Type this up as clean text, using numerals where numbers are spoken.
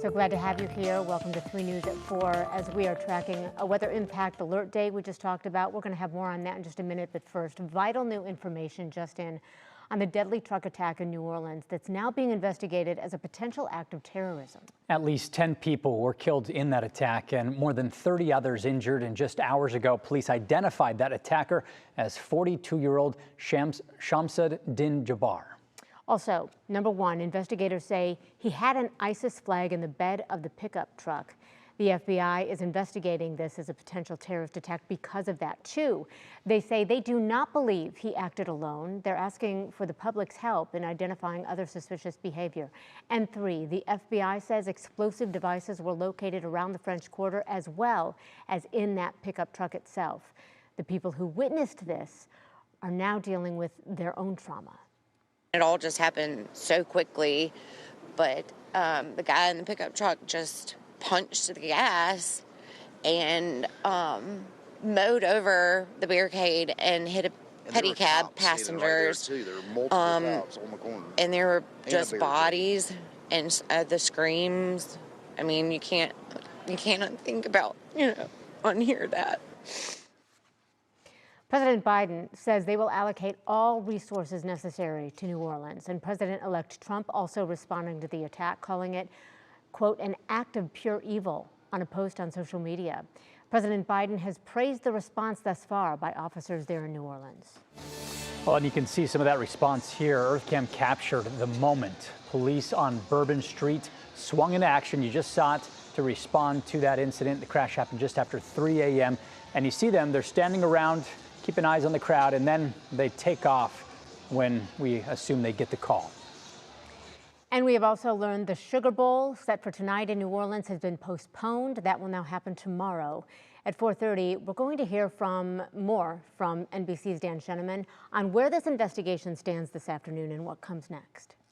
So glad to have you here. Welcome to 3 News at 4 as we are tracking a weather impact alert day we just talked about. We're going to have more on that in just a minute, but first, vital new information just in on the deadly truck attack in New Orleans that's now being investigated as a potential act of terrorism. At least 10 people were killed in that attack and more than 30 others injured. And just hours ago, police identified that attacker as 42-year-old Shamsud Din Jabbar. Also, number one, investigators say he had an ISIS flag in the bed of the pickup truck. The FBI is investigating this as a potential terrorist attack because of that, too. They say they do not believe he acted alone. They're asking for the public's help in identifying other suspicious behavior. And 3, the FBI says explosive devices were located around the French Quarter as well as in that pickup truck itself. The people who witnessed this are now dealing with their own trauma. It all just happened so quickly, but the guy in the pickup truck just punched the gas and mowed over the barricade and hit a pedicab passengers. There were multiple cops on the corner. And there were just bodies and the screams. I mean, you can't think about, unhear that. President Biden says they will allocate all resources necessary to New Orleans, and President-elect Trump also responding to the attack, calling it, quote, an act of pure evil on a post on social media. President Biden has praised the response thus far by officers there in New Orleans. Well, and you can see some of that response here. EarthCam captured the moment police on Bourbon Street swung into action. You just saw it to respond to that incident. The crash happened just after 3 a.m. And you see them, they're standing around, keeping eyes on the crowd, and then they take off when we assume they get the call. And we have also learned the Sugar Bowl set for tonight in New Orleans has been postponed. That will now happen tomorrow. At 4:30, we're going to hear more from NBC's Dan Sheneman on where this investigation stands this afternoon and what comes next.